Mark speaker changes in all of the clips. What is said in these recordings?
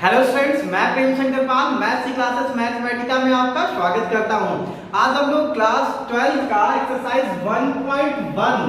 Speaker 1: Hello students, मैं प्रेम शंकर पाल maths की classes Mathematica में आपका स्वागत करता हूं। आज हम लोग क्लास 12 का एक्सरसाइज 1.1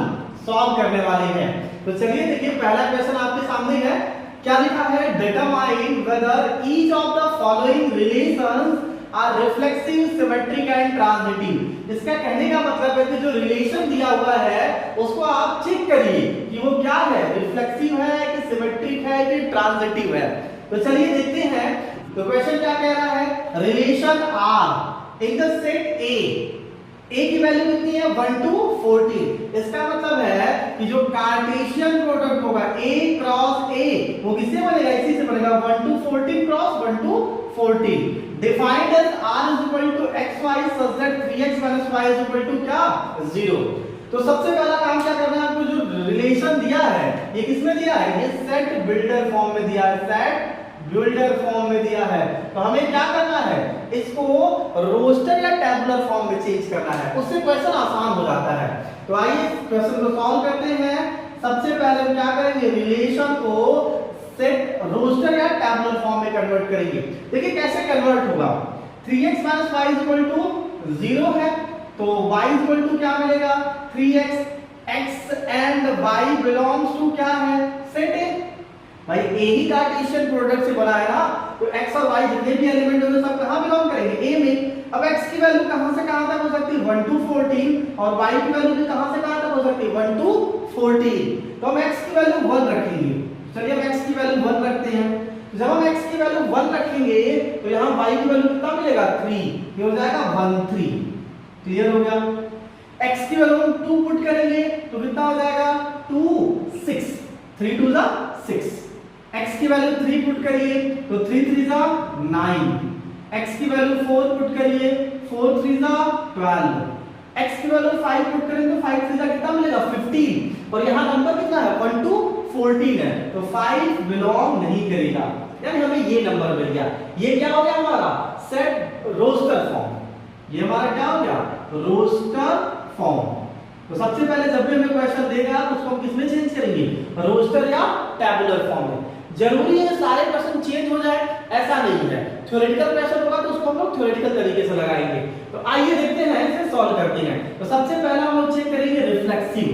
Speaker 1: सॉल्व करने वाले हैं। तो चलिए देखिए, पहला क्वेश्चन आपके सामने है। क्या लिखा है? Determine whether each of the following relations are reflexive, symmetric and transitive. इसका कहने का मतलब है कि जो रिलेशन दिया हुआ है उसको आप चेक करिए कि वो क्या है, रिफ्लेक्सिव है कि सिमेट्रिक है कि ट्रांजिटिव है। तो चलिए देखते हैं। तो क्वेश्चन क्या कह रहा है? Relation are in the set A की वैल्यू कितनी है? 1 to 14। इसका मतलब है कि जो कार्टेशियन प्रोडक्ट होगा a क्रॉस a वो किससे बनेगा? इसी से बनेगा, 1 to 14 cross 1 to 14। Defined as r is equal to xy such that 3x - y is equal to क्या? 0। तो सबसे पहला काम क्या करना है आपको? जो रिलेशन दिया है ये किसमें दिया है? ये सेट बिल्डर फॉर्म में दिया है, सेट बिल्डर फॉर्म में दिया है। तो हमें क्या करना है? इसको रोस्टर या टेबुलर फॉर्म में चेंज करना है, उससे क्वेश्चन आसान हो जाता है। तो आइए क्वेश्चन को सॉल्व करते हैं। सबसे पहले हम क्या करेंगे? रिलेशन को सेट रोस्टर या टेबुलर फॉर्म में कन्वर्ट करेंगे। देखिए कैसे कन्वर्ट होगा। 3x - y = 0 है, तो y = क्या मिलेगा? 3x। x and y belongs to क्या है? Set A. भाई ए ही कार्टेशियन प्रोडक्ट से बना है ना, तो x और y जितने भी एलिमेंट होंगे सब कहां बिलोंग करेंगे? ए में। अब x की वैल्यू कहां से कहां तक हो सकती है? 1 to 14। और y की वैल्यू भी कहां से कहां तक हो सकती है? 1 to 14। तो हम x की वैल्यू 1 रखेंगे। चलिए हम x की वैल्यू 1 रखते हैं। जब हम x की वैल्यू 1 रखेंगे तो यहां y की वैल्यू कितना मिलेगा? 3। ये हो जाएगा 1 3। क्लियर हो गया? x की वैल्यू हम 2 पुट करेंगे तो कितना हो जाएगा? 2 6। 3 2 6। x की वैल्यू 3 पुट करिए तो 3 3 9। x की वैल्यू 4 पुट करिए, 4 3 12। x की वैल्यू 5 पुट करें तो 5 3 कितना मिलेगा? 15। और यहां नंबर कितना है? 1 to 14 है, तो 5 बिलोंग नहीं करेगा, यानी हमें ये नंबर मिल गया। ये क्या हो गया हमारा? Set roster form. ये हमारा क्या हो गया? Roster form. तो सबसे पहले जब भी हमें क्वेश्चन देगा तो उसको हम किसमें चेंज करेंगे? रोस्टर या टेबुलर फॉर्म में। जरूरी है सारे क्वेश्चन चेंज हो जाए ऐसा नहीं है। थ्योरेटिकल क्वेश्चन होगा तो उसको हम लोग थ्योरेटिकल तरीके से लगाएंगे। तो आइए देखते हैं, इसे सॉल्व करते हैं। तो सबसे पहला हम लोग चेक करेंगे रिफ्लेक्सिव।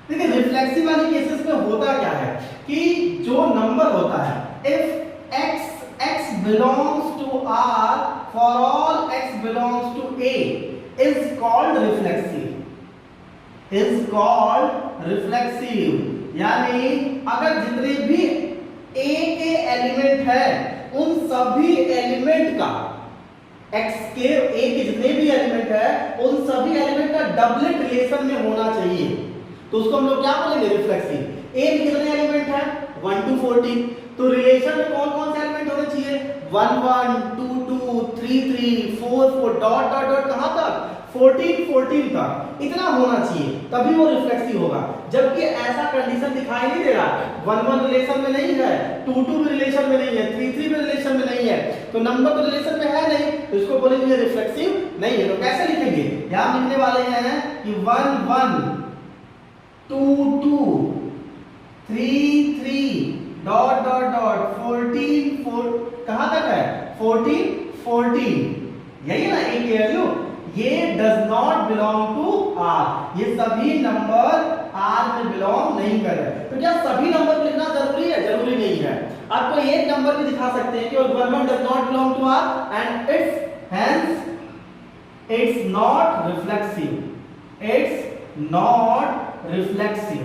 Speaker 1: देखिए रिफ्लेक्सिव वाले केसेस में होता क्या है कि जो नंबर होता है, if x belongs to r for all x belongs to a is called reflexive। यानी अगर जितने भी a के एलिमेंट है उन सभी एलिमेंट का, x के a के जितने भी एलिमेंट है उन सभी एलिमेंट का डबलेट रिलेशन में होना चाहिए, तो उसको हम लोग क्या बोलेंगे? रिफ्लेक्सिव। a में कितने एलिमेंट है? 1 to 14। तो रिलेशन में कौन कौन से एलिमेंट होने चाहिए? 1 1 2 2 3 3 4 4 डॉट डॉट डॉट कहां तक? 14 14 तक। इतना होना चाहिए तभी वो रिफ्लेक्सिव होगा। जबकि ऐसा कंडीशन दिखाई नहीं दे रहा, 1 1 रिलेशन में नहीं है, 2 2 रिलेशन में नहीं है, 3 3 भी रिलेशन में नहीं है, तो नंबर तो रिलेशन में है नहीं, तो इसको बोलेंगे रिफ्लेक्सिव नहीं है। तो कैसे लिखेंगे? यहां लिखने वाले हैं कि 1 1 2 2 3 3 डॉट डॉट डॉट 14 4 कहां तक है? 14 14। यही है ना ए की वैल्यू। ये does not belong to R, ये सभी नंबर आर में बिलोंग नहीं कर रहे। तो क्या सभी नंबर लिखना जरूरी है? जरूरी नहीं है। आपको एक नंबर भी दिखा सकते हैं कि 1 1 does not belong to R and it's not reflexive.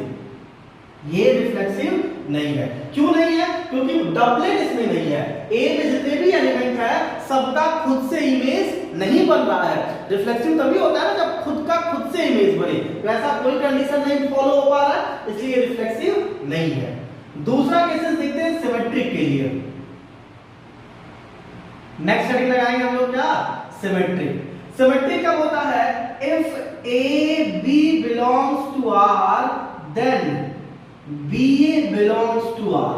Speaker 1: ये रिफ्लेक्सिव नहीं है। क्यों नहीं है? क्योंकि डबलेट इसमें नहीं है। ए में जितने भी एलिमेंट है सबका खुद से इमेज नहीं बन रहा है। रिफ्लेक्सिव तभी होता है ना जब खुद का खुद से इमेज बने, तो ऐसा कोई कंडीशन नहीं फॉलो हो पा रहा है, इसलिए रिफ्लेक्सिव नहीं है। दूसरा केसेस देखते हैं सिमेट्रिक के लिए। नेक्स्ट हेडिंग लगाएंगे हम लोग क्या? सिमेट्रिक कब होता है? If a b belongs to r then BA belongs to R,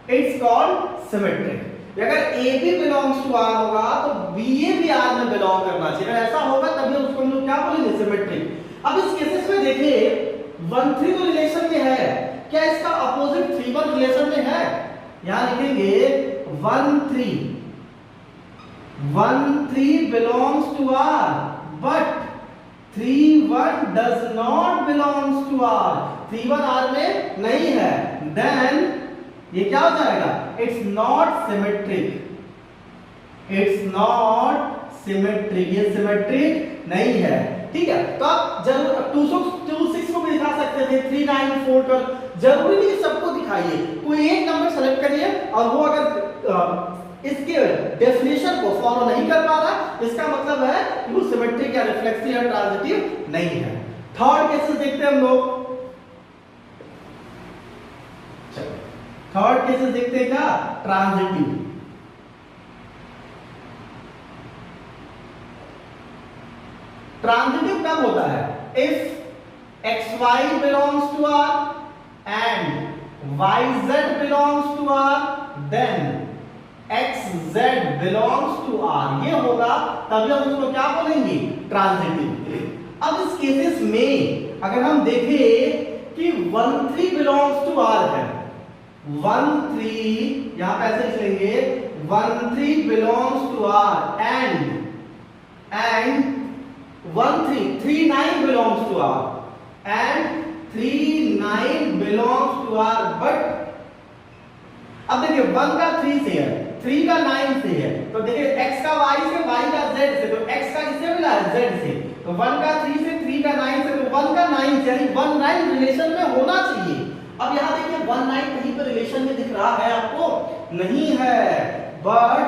Speaker 1: it's called symmetric। अगर AB belongs to R होगा तो BA भी R में belong करना चाहिए। अगर ऐसा होगा तभी उसको हम लोग क्या बोलेंगे? सिमेट्रिक। अब इस केसेस में देखिए 1 3 तो रिलेशन में है, क्या इसका अपोजिट 3 1 रिलेशन में है? यहां लिखेंगे 1 3 1 3 belongs to R but 3 1 does not belongs to R 3 1 R में नहीं है then ये क्या हो जाएगा it's not symmetric ये सिमेट्रिक नहीं है। ठीक है, तो आप जरूर 226 को भी दिखा सकते थे 3 9 4 12 जरूरी नहीं सबको दिखाइए, कोई एक नंबर सेलेक्ट करिए और वो अगर इसके डेफिनेशन को फॉलो नहीं कर पा रहा इसका मतलब है कि वो सिमेट्रिक या रिफ्लेक्सिव या ट्रांजिटिव नहीं है। थर्ड केसेस देखते हैं हम लोग, थर्ड केसेस देखते हैं क्या ट्रांजिटिव। ट्रांजिटिव कब होता है if xy belongs to R and yz belongs to R then xz belongs to R ये होगा तभी हम उसको क्या बोलेंगे ट्रांजिटिव। अब इस केसेस में अगर हम देखें कि 1 3 belongs to R है 1 3 यहां पे ऐसे लिख लेंगे 1 3 belongs to R and 1 3 3 9 belongs to R and 3 9 belongs to R but अब देखिए 1 का 3 से है 3 का 9 से है तो देखिए x का y से y का z से तो x का किससे मिला है z से तो 1 का 3 से 3 का 9 से तो 1 का 9 से यानी 1 9 रिलेशन में होना चाहिए। अब यहाँ देखिए 1 9 कहीं पर रिलेशन में दिख रहा है आपको नहीं है but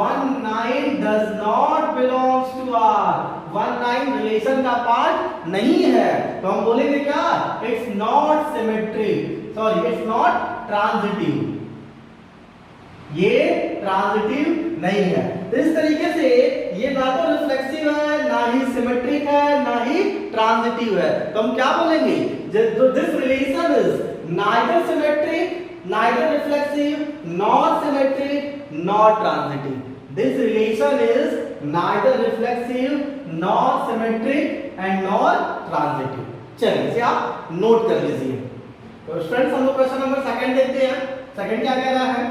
Speaker 1: 1 9 does not belongs to R 1 9 relation का पार्ट नहीं है तो हम बोलेंगे क्या it's not symmetric sorry it's not transitive ये ट्रांजिटिव नहीं है। तो इस तरीके से ये ना तो रिफ्लेक्सिव है ना ही सिमेट्रिक है ना ही ट्रांजिटिव है तो हम क्या बोलेंगे this relation is neither symmetric neither reflexive nor symmetric nor transitive this relation is neither reflexive nor symmetric and nor transitive। चलिए इसे आप नोट कर लीजिए। तो स्टूडेंट्स हम लोग क्वेश्चन नंबर सेकंड देखते हैं। सेकंड क्या कह रहा है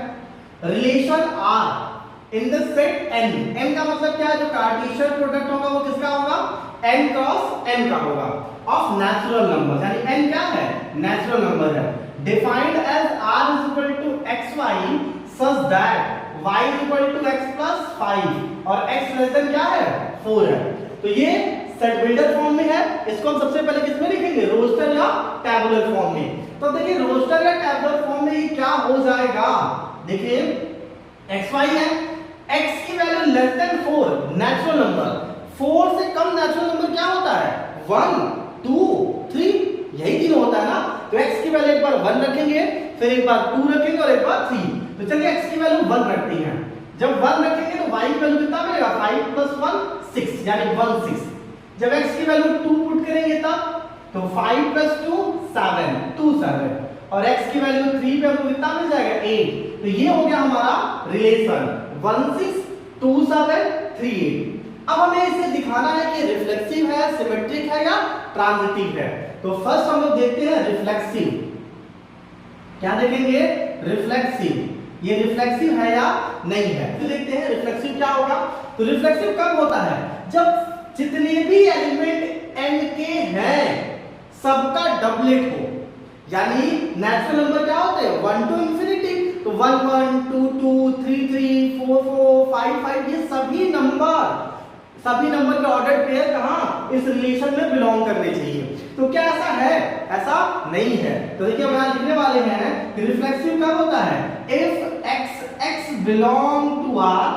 Speaker 1: relation R in the set n n का मतलब क्या है जो कार्टेशियन प्रोडक्ट होगा वो किसका होगा n क्रॉस n का होगा ऑफ नेचुरल नंबर यानी n क्या है नेचुरल नंबर है defined as r is equal to xy such that y is equal to x plus 5 और x less than क्या है 4 है। तो ये सेट बिल्डर फॉर्म में है इसको हम सबसे पहले किसमें लिखेंगे रोस्टर या टैबुलर फॉर्म में। तो देखिए रोस्टर या टैबुलर फॉर्म में ये क्या हो जाएगा देखिए xy है x की value less than 4 natural number 4 से कम नेचुरल नंबर क्या होता है 1 2 3 यही तीनों होता है ना तो x की वैल्यू एक बार 1 रखेंगे फिर एक बार 2 रखेंगे और एक बार 3 तो चलिए x की वैल्यू 1 रखते हैं जब 1 रखेंगे तो y की वैल्यू कितना मिलेगा 5 + 1 6 यानी 1 6 जब x की वैल्यू 2 पुट करेंगे तब तो 5 + 2 7 2 7 और x की वैल्यू 3 पे हमको कितना मिल जाएगा 8 तो ये हो गया हमारा रिलेशन 1 6 2 7 3 8। अब हमें इसे दिखाना है कि रिफ्लेक्सिव है सिमेट्रिक है या ट्रांजिटिव है। तो फर्स्ट हम लोग देखते हैं रिफ्लेक्सिव क्या देखेंगे रिफ्लेक्सिव ये रिफ्लेक्सिव है या नहीं है। तो देखते हैं रिफ्लेक्सिव क्या होगा। तो रिफ्लेक्सिव कब होता है जब जितने भी एलिमेंट n के हैं सबका डबलेट हो यानी नेचुरल नंबर क्या होते हैं 1 to infinity तो 1 1 2 2 3 3 4 4 5 5 ये सभी नंबर के ऑर्डर पेयर कहां इस रिलेशन में बिलोंग करने चाहिए। तो क्या ऐसा है ऐसा नहीं है। तो देखिए हम यहां लिखने वाले हैं कि रिफ्लेक्सिव कब होता है if x belong to R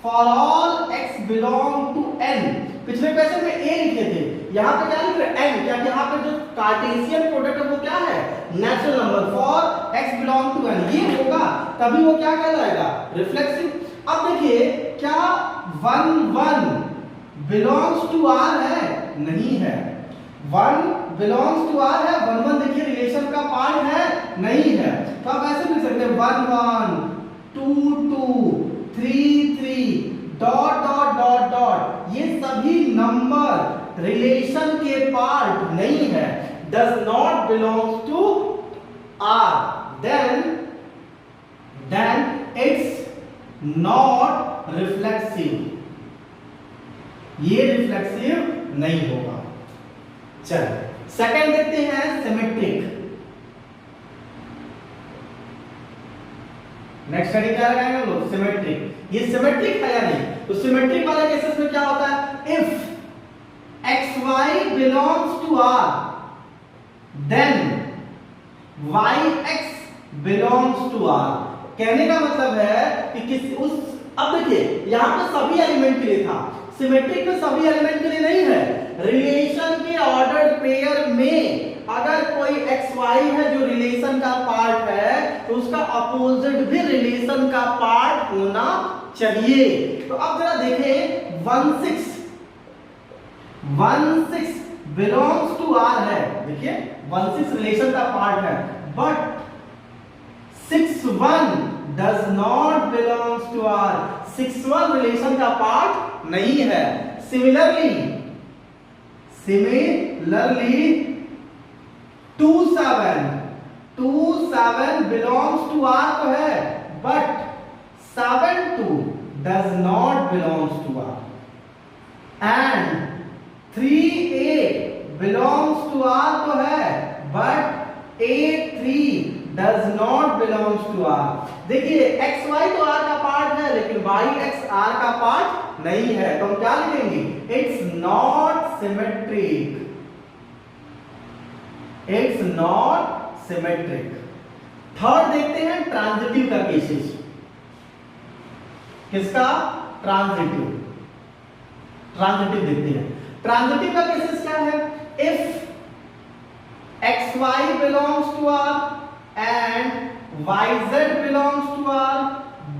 Speaker 1: for all x belong to n। पिछले क्वेश्चन में a लिखे थे यहां पे क्या लिख रहे हैं n क्या यहां पे जो कार्टेशियन प्रोडक्ट है वो क्या है natural number for x belong to n ये होगा तभी वो क्या कहलाएगा रिफ्लेक्सिव। अब देखिए क्या 1 1 belongs to R है नहीं है 1 belongs to R है 1 1 देखिए रिलेशन का पार्ट है नहीं है। तो आप ऐसे लिख सकते हैं 1 1 2 2 3 3 डॉट डॉट डॉट डॉट ये सभी नंबर रिलेशन के पार्ट नहीं है does not belongs to R then not reflexive, ये रिफ्लेक्सिव नहीं होगा। चलिए सेकंड देखते हैं सिमेट्रिक। नेक्स्ट स्टडी क्या लगाएंगे हम लोग, सिमेट्रिक। ये सिमेट्रिक है या नहीं? तो सिमेट्रिक वाले केसेस में क्या होता है, if xy belongs to R then yx belongs to R। कहने का मतलब है कि किसी उस, अब देखिए यहां पे सभी एलिमेंट के लिए था, सिमेट्रिक में सभी एलिमेंट के लिए नहीं है। रिलेशन के ऑर्डर्ड पेयर में अगर कोई xy है जो रिलेशन का पार्ट है तो उसका अपोजिट भी रिलेशन का पार्ट होना चाहिए। तो अब जरा देखें 1 6 बिलोंग्स टू R है, देखिए 1 6 रिलेशन का पार्ट है, but 6 1 does not belongs to R, 6 1 relation का पार्ट नहीं है। सिमिलरली 2 7 बिलोंग्स टू R तो है, but 7 2 does not belongs to R, and 3 8 belongs to R तो है, but 8 3 does not belongs to R। देखिए xy तो R का पार्ट है लेकिन yx R का पार्ट नहीं है, तो हम क्या लिखेंगे, it's not symmetric, it's not symmetric. Third देखते हैं ट्रांजिटिव का केसेस। किसका, ट्रांजिटिव, ट्रांजिटिव देखते हैं। ट्रांजिटिव का केसेस क्या है, if xy belongs to R and yz belongs to R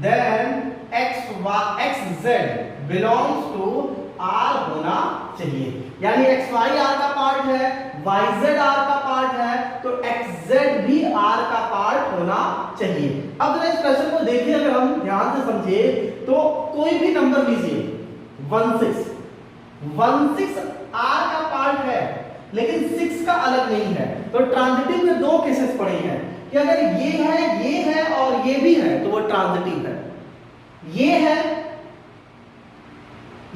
Speaker 1: then xz belongs to R होना चाहिए। यानी xy R का पार्ट है, yz R का पार्ट है, तो xz भी R का पार्ट होना चाहिए। अब जरा इस प्रश्न को देखिए, अगर हम ध्यान से समझे तो कोई भी नंबर लीजिए 16 R का पार्ट है लेकिन 6 का अलग नहीं है। तो ट्रांजिटिव में दो केसेस पड़े हैं कि अगर ये है और ये भी है तो वो ट्रांजिटिव है,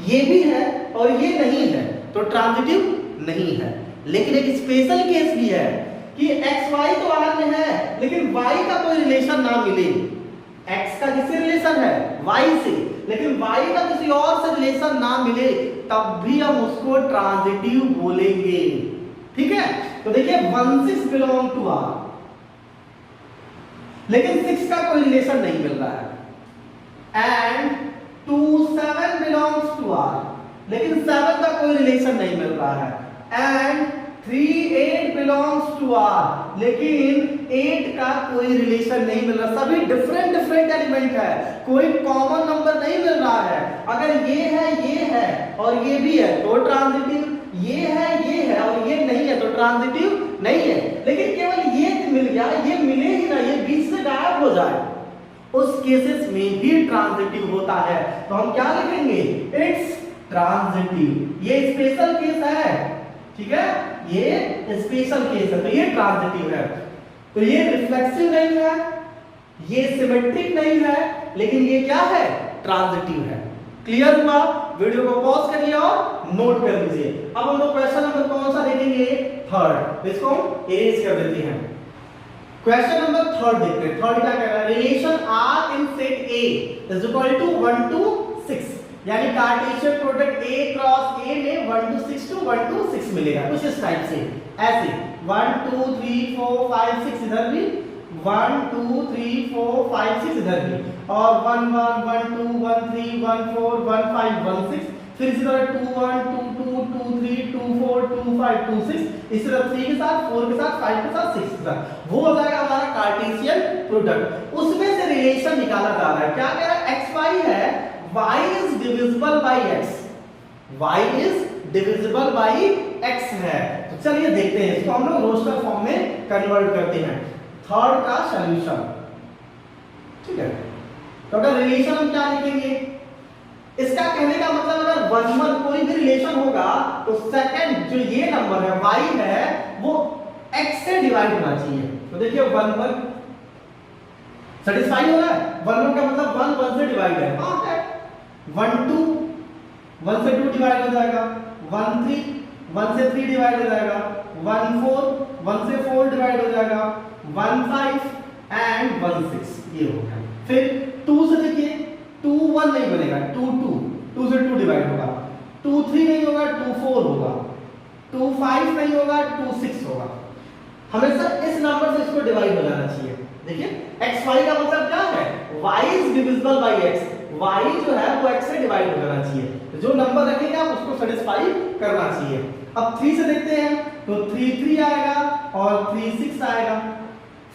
Speaker 1: ये भी है और ये नहीं है तो ट्रांजिटिव नहीं है। लेकिन एक स्पेशल केस भी है कि xy तो R में है लेकिन y का कोई रिलेशन ना मिले। x का किससे रिलेशन है, y से, लेकिन y का किसी और से रिलेशन ना मिले, तब भी हम उसको ट्रांजिटिव बोलेंगे। ठीक है, तो देखिए 1 6 बिलोंग टू R लेकिन 6 का कोई रिलेशन नहीं मिल रहा है, एंड 2 7 बिलोंग्स टू R लेकिन 7 का कोई रिलेशन नहीं मिल रहा है, एंड 3 8 बिलोंग्स टू R लेकिन 8 का कोई रिलेशन नहीं मिल रहा। सभी डिफरेंट एलिमेंट है, कोई कॉमन नंबर नहीं मिल रहा है। अगर ये है और ये भी है तो ट्रांजिटिव, ये है और ये नहीं है तो ट्रांजिटिव नहीं है। लेकिन केवल ये मिल गया, ये मिले ही ना, ये बीच से गायब हो जाए, उस केसेस में भी ट्रांजिटिव होता है। तो हम क्या लिखेंगे, इट्स ट्रांजिटिव। ये स्पेशल केस है, ठीक है, ये स्पेशल केस है, तो ये ट्रांजिटिव है। तो ये रिफ्लेक्सिव नहीं है, ये सिमेट्रिक नहीं है, लेकिन ये क्या है, ट्रांजिटिव है। क्लियर हुआ? वीडियो को पॉज करिए और नोट कर लीजिए। अब हम लोग क्वेश्चन नंबर कौन सा देखेंगे, थर्ड, इसको एरेज कर देते हैं। क्वेश्चन नंबर थर्ड देखते हैं। थर्ड क्या कह रहा है, relation R in set A is equal to 1 to 6, यानी Cartesian product A cross A में 1 to 6 to 1 to 6 मिलेगा कुछ इस टाइप से, ऐसे 1 2 3 4 5 6 इधर भी, 1 2 3 4 5 6 इधर भी, और 1 1 1 2 1 3 1 4 1 5 1 6, फिर इसी तरह 2 1 2 2 2 3 2 4 2 5 2 6, इसी तरह 3 के साथ 4 के साथ 5 के साथ 6 के साथ, वो हो जाएगा हमारा कार्टेशियन प्रोडक्ट। उसमें से रिलेशन निकाला जा रहा है, क्या कह रहा है, xy है, y is divisible by x, y is divisible by x है। तो चलिए देखते हैं, इसको हम लोग रोस्टर फॉर्म में कन्वर्ट करते हैं। थर्ड का सॉल्यूशन, ठीक है। तो अगर रिलेशन हम क्या लिखेंगे, इसका कहने का मतलब अगर 1 1 कोई भी रिलेशन होगा तो सेकंड जो ये नंबर है y है वो x से डिवाइड होना चाहिए। तो देखिए 1 1 सेटिस्फाई हो रहा है? 1 1 का मतलब 1 1 से डिवाइड है, हाँ है। 1 2 1 से 2 डिवाइड हो जाएगा, 1 3 1 से 3 डिवाइड हो जाएगा, 1 4 1 से 4 डिवाइड हो जाएगा, 1 5 एंड 1 6 ये हो गया। फिर 2 से देखिए 2 1 नहीं बनेगा, 2 2 2 से 2 डिवाइड होगा, 2 3 नहीं होगा, 2 4 होगा, 2 5 नहीं होगा, 2 6 होगा। हमेशा इस नंबर से इसको डिवाइड हो जाना चाहिए। देखिए x y का मतलब क्या है? y is divisible by x, y जो है वो x से डिवाइड हो जाना चाहिए। तो जो नंबर रखेंगे आप उसको सेटिस्फाई करना चाहिए। अब 3 से देखते हैं तो 3 3 आएगा और 3 6 आएगा।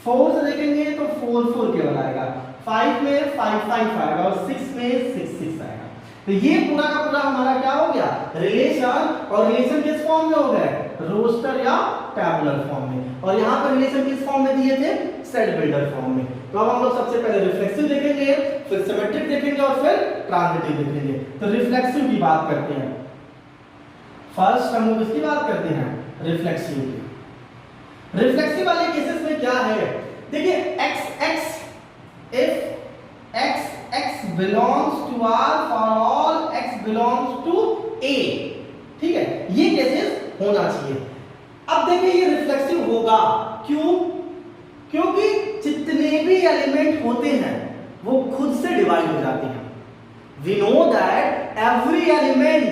Speaker 1: 4 से देखेंगे तो 4 4 केवल आएगा, 5 में 5 5 आएगा और 6 में 6 6 आएगा। तो ये पूरा का पूरा हमारा क्या हो गया? रिलेशन। और रिलेशन किस फॉर्म में हो गए? रोस्टर या टैबुलर फॉर्म में। और यहाँ पर रिलेशन किस फॉर्म में दिए थे? सेट बिल्डर फॉर्म में। तो अब हम लोग सबसे पहले रिफ्लेक्सिव देखेंगे, फिर सिमेट्रिक देखेंगे और फिर ट्रांजिटिव देखेंगे। तो रिफ्लेक्सिव की बात करते हैं। फर्स्ट हम लोग इसकी बात करते हैं रिफ्लेक्सिव की। रिफ्लेक्सिव वाले केसेस में क्या है? देखिए if x belongs to R for all x belongs to A, ठीक है, ये केसेस होना चाहिए। अब देखिए ये रिफ्लेक्सिव होगा क्यों? क्योंकि जितने भी एलिमेंट होते हैं वो खुद से डिवाइड हो जाते हैं। We know that every element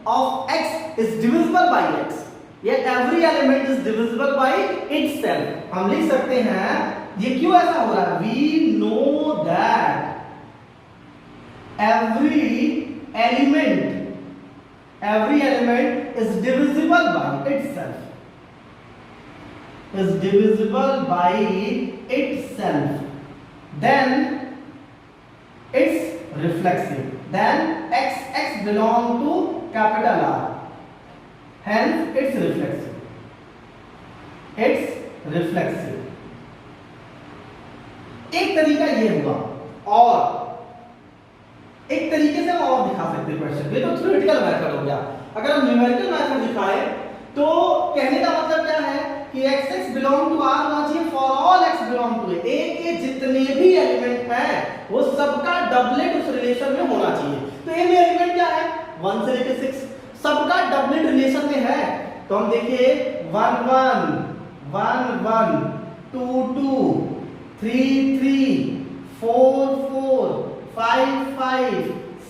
Speaker 1: of x is divisible by x, yet every element is divisible by itself। हम लिख सकते हैं ये क्यों ऐसा हो रहा है? We know that every element is divisible by itself, is divisible by itself, then it's reflexive, then x belong to capital R, hence it's reflexive, it's reflexive। एक तरीका ये हुआ, और एक तरीके से हम और दिखा सकते हैं क्वेश्चन। ये तो थ्योरेटिकल मेथड हो गया। अगर हम न्यूमेरिकल मेथड दिखाएं तो कहने का मतलब क्या है कि x बिलोंग टू R होना चाहिए for all x belong to A के जितने भी एलिमेंट हैं वो सबका डबलेट उस रिलेशन में होना चाहिए। तो A में एलिमेंट क्या है? 1 से लेकर 6, सबका डबलेट रिलेशन में है। तो हम देखिए 1 1 1 1 2 2 3 3 4 4 5 5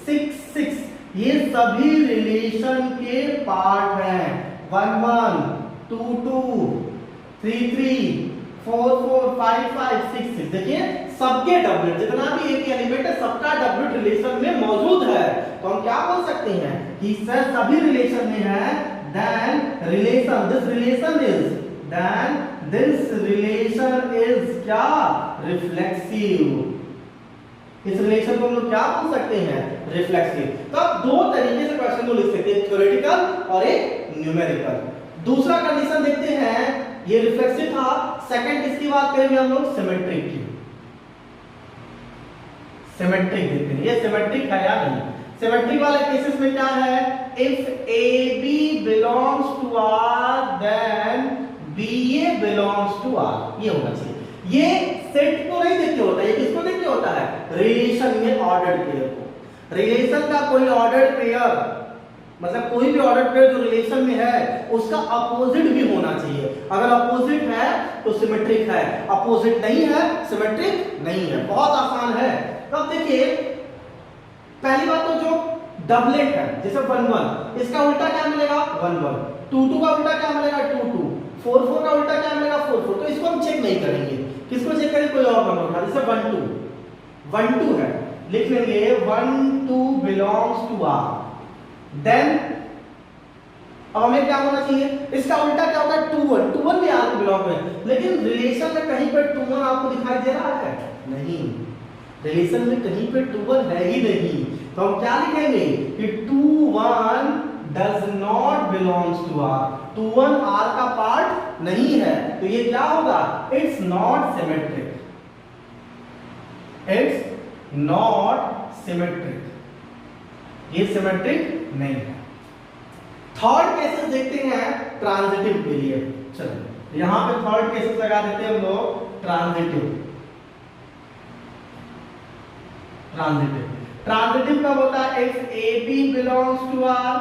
Speaker 1: 6 6, ये सभी रिलेशन के पार्ट हैं। 1 1 2 2 3 3 4 4 5 5 6 6, देखिए सबके डबलेट, जितना भी एक एलिमेंट है सबका डबलेट रिलेशन में मौजूद है। तो हम क्या बोल सकते हैं कि सर सभी रिलेशन में है, then this relation is क्या? रिफ्लेक्सिव। इस रिलेशन को हम लोग क्या बोल सकते हैं? रिफ्लेक्सिव। तो आप दो तरीके से क्वेश्चन को लिख सकते हैं, थ्योरेटिकल और एक न्यूमेरिकल। दूसरा कंडीशन देखते हैं, ये रिफ्लेक्सिव था। सेकंड किसकी बात करेंगे हम लोग? सिमेट्रिक की। सिमेट्रिक देखते हैं, ये सिमेट्रिक है या नहीं। सिमेट्रिक वाले केसेस में क्या है? If AB belongs to R then BA belongs to R, ये होना चाहिए। ये सेट को नहीं देख के होता है, ये किसको देख के होता है? रिलेशन में ऑर्डर्ड पेयर को। रिलेशन का कोई ऑर्डर्ड पेयर, मतलब कोई भी ऑर्डर्ड पेयर जो रिलेशन में है उसका अपोजिट भी होना चाहिए। अगर अपोजिट है तो सिमेट्रिक है, अपोजिट नहीं है सिमेट्रिक नहीं है। बहुत आसान है। तो अब देखिए पहली बात तो जो डबलेट है जैसे 1 1, इसका उल्टा क्या मिलेगा? 1 1। 2 2 का उल्टा क्या मिलेगा? 2 2। 4 4 का उल्टा क्या मिलेगा? 4 4। तो इसको हम चेक नहीं करेंगे। किसको चेक करें? कोई और नंबर उठा, जैसे 1 2 1 2 है, लिख लेंगे 1 2 बिलोंग्स टू R। देन अब हमें क्या होना चाहिए? इसका उल्टा क्या होगा? 2 1। 2 1 भी R को बिलोंग है, लेकिन रिलेशन में कहीं पर 2 1 आपको दिखाई दे रहा है? नहीं, रिलेशन में कहीं पे 2 1 है ही नहीं। तो हम क्या लिखेंगे कि 2 1 does not belongs to R। 2 1 R का पार्ट नहीं है, तो ये क्या होगा? It's not symmetric, it's not symmetric, ये सिमेट्रिक नहीं है। थर्ड केसेस देखते हैं ट्रांजिटिव के लिए। चलो यहां पे थर्ड केसेस लगा देते हैं हम लोग ट्रांजिटिव। ट्रांजिटिव। ट्रांजिटिव कब होता है? If A B belongs to R,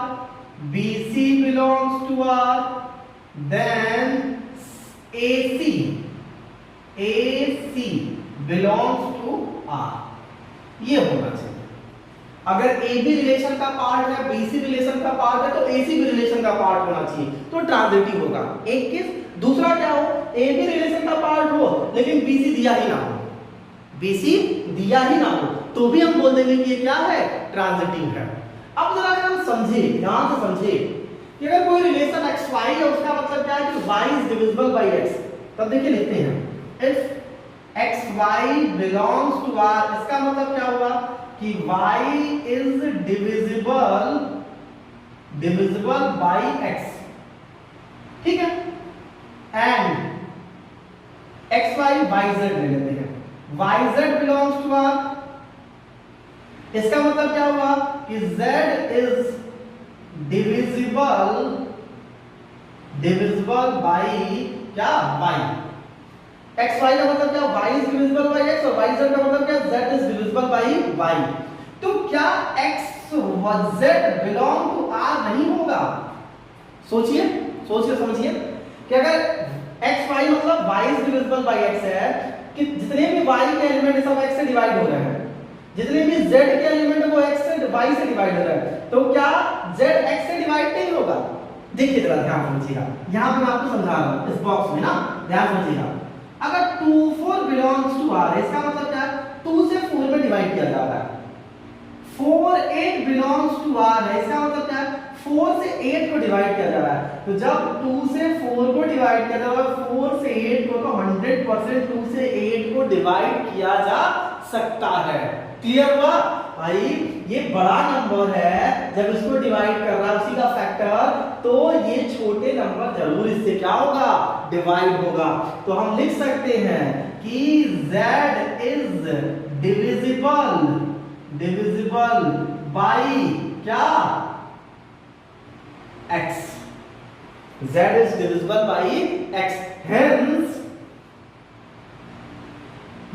Speaker 1: B C belongs to R, then A C belongs to R. ये होना चाहिए। अगर ए बी रिलेशन का पार्ट है, बी सी रिलेशन का पार्ट है, तो ए सी भी रिलेशन का पार्ट होना चाहिए, तो ट्रांजिटिव होगा। एक केस। दूसरा क्या हो? ए बी रिलेशन का पार्ट हो लेकिन बी सी दिया ही ना हो, बी सी दिया ही ना हो, तो भी हम बोल देंगे कि ये क्या है? ट्रांजिटिव है। अब जरा अगर हम समझे, ध्यान से समझे कि अगर कोई रिलेशन एक्स वाई है, उसका मतलब क्या है कि Y is divisible by X. तब देखिए लिखते हैं if X Y belongs to R, इसका मतलब क्या हुआ कि y is divisible by x, ठीक है। And X Y Y Z ले लेते हैं, Y Z belongs to R, इसका मतलब क्या हुआ कि z इज डिविजिबल बाई क्या? y। एक्स वाई का मतलब क्या? y is divisible by x, और y z का मतलब क्या? z is divisible by y। तो क्या x व z बिलोंग टू r नहीं होगा? सोचिए सोचिए समझिए कि अगर x y मतलब y is divisible by x है, कि जितने भी y के एलिमेंट है सब x से डिवाइड हो रहे हैं, जितने भी z के एलिमेंट है वो x से y से डिवाइड हो रहे हैं, तो क्या z x से डिवाइड नहीं होगा? देखिए जरा ध्यान समझिएगा, यहां पे मैं आपको समझा रहा हूं इस बॉक्स में ना, ध्यान समझिएगा। अगर 2 4 बिलोंग्स टू r, इसका मतलब क्या है? 2 से 4 में डिवाइड किया जा रहा है। 4 8 बिलोंग्स टू r है, इसका मतलब क्या है? 4 से 8 को डिवाइड किया जा रहा है। तो जब 2 से 4 को डिवाइड किया जा रहा है, 4 से 8 को, तो 100% 2 से 8 को डिवाइड किया जा सकता है। क्लियर हुआ भाई? ये बड़ा नंबर है, जब इसको डिवाइड कर रहा है उसी का फैक्टर, तो ये छोटे नंबर जरूर इससे क्या होगा? डिवाइड होगा। तो हम लिख सकते हैं कि z इज डिविजिबल बाई क्या? x। z is divisible by x, hence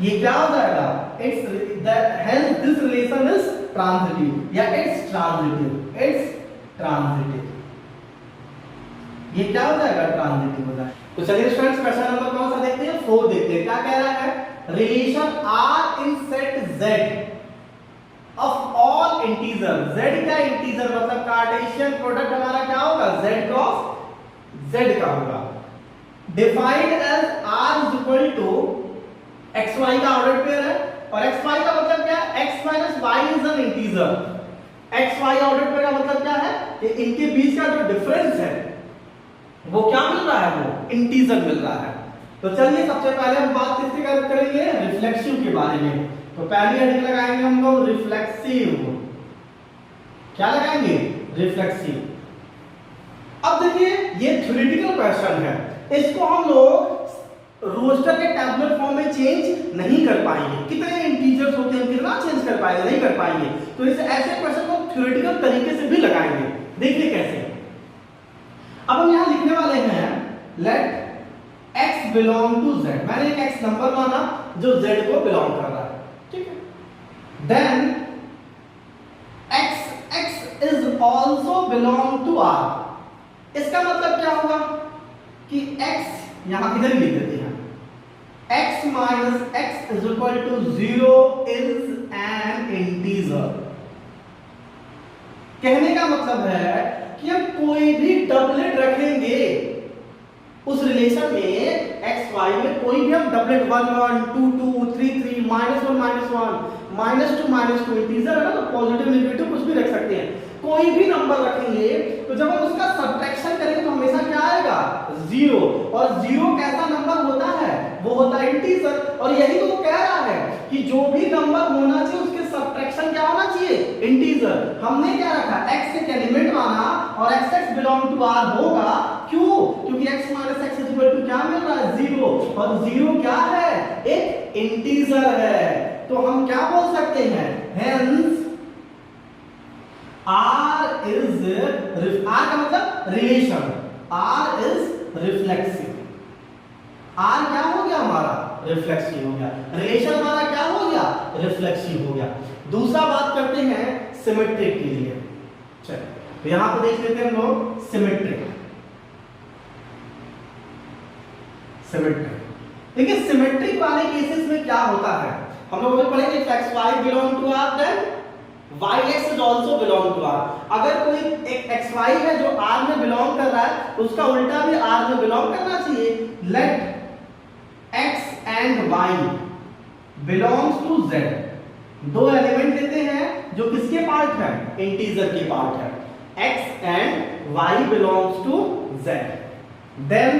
Speaker 1: ये क्या हो जाएगा? Hence this relation is transitive, या इट्स ट्रांजिटिव। ये क्या हो जाएगा? ट्रांजिटिव हो जाएगा। तो चलिए स्टूडेंट्स क्वेश्चन नंबर कौन सा देखते हैं? 4 देखते हैं। क्या कह रहा है? Relation R in set Z of all integer. Z क्या इंटीजर? मतलब कार्टेशियन प्रोडक्ट हमारा क्या होगा? Z क्रॉस Z का होगा। Defined as R is equal to X Y का ऑर्डर पेयर है, और एक्स वाई का मतलब क्या है? X minus Y is an integer. X Y order pair का मतलब क्या है? कि इनके बीच का जो डिफरेंस है वो क्या मिल रहा है? वो इंटीजर मिल रहा है। तो चलिए सबसे पहले हम बात किसकी करेंगे? रिफ्लेक्सिव के बारे में। तो पहली हेडिंग लगाएंगे हम लोग रिफ्लेक्सिव। क्या लगाएंगे? रिफ्लेक्सिव। अब देखिए ये थ्योरेटिकल क्वेश्चन है, इसको हम लोग रोस्टर के टैबुलर फॉर्म में चेंज नहीं कर पाएंगे। कितने इंटीजर्स होते हैं, कितना चेंज कर पाएंगे? नहीं कर पाएंगे। तो इसे ऐसे क्वेश्चन को थ्योरेटिकल तरीके से भी लगाएंगे। देखिए कैसे। अब हम यहां लिखने वाले हैं let x belong to z। मैंने एक x नंबर माना जो z को बिलोंग कर रहा है, ठीक है। Then x is also belong to r। इसका मतलब क्या होगा कि x यहां इधर लिख देते हैं, x minus x is equal to 0 is an integer. कहने का मतलब है कि हम कोई भी डबलेट रखेंगे उस रिलेशन में, x y में कोई भी हम डबलेट 1 1 2 2 3 3 -1 -1 -2 इंटीजर है ना, तो पॉजिटिव नेगेटिव कुछ भी रख सकते हैं। कोई भी नंबर रखेंगे तो जब हम उसका सब्ट्रैक्शन करेंगे तो हमेशा क्या आएगा? 0। और 0 कैसा नंबर होता है? वो होता है इंटीजर। और यही तो वो कह रहा है कि जो भी नंबर होना चाहिए उसके सब्ट्रैक्शन क्या होना चाहिए? इंटीजर। हमने क्या रखा? x एक एलिमेंट माना और x बिलोंग टू r होगा। क्यों? क्योंकि x minus x is equal to क्या मिल रहा है? 0। और 0 क्या है? एक इंटीजर है। तो हम क्या बोल सकते हैं? हेंस R का मतलब relation, R is reflexive. R क्या हो गया हमारा? रिफ्लेक्सिव हो गया। रिलेशन हमारा क्या हो गया? रिफ्लेक्सिव हो गया। दूसरा बात करते हैं सिमेट्रिक के लिए। चलिए तो यहां पर देख लेते हैं हम लोग सिमेट्रिक। सिमेट्रिक देखिए, सिमेट्रिक वाले केसेस में क्या होता है, हम लोग अभी पढ़ेंगे xy belong to r then yx is also belong to r। अगर कोई एक xy है जो r में बिलोंग कर रहा है तो उसका उल्टा भी r में बिलोंग करना चाहिए। Let x and y belongs to z। दो एलिमेंट लेते हैं जो किसके पार्ट है? इंटीजर के पार्ट है। x and y belongs to z। Then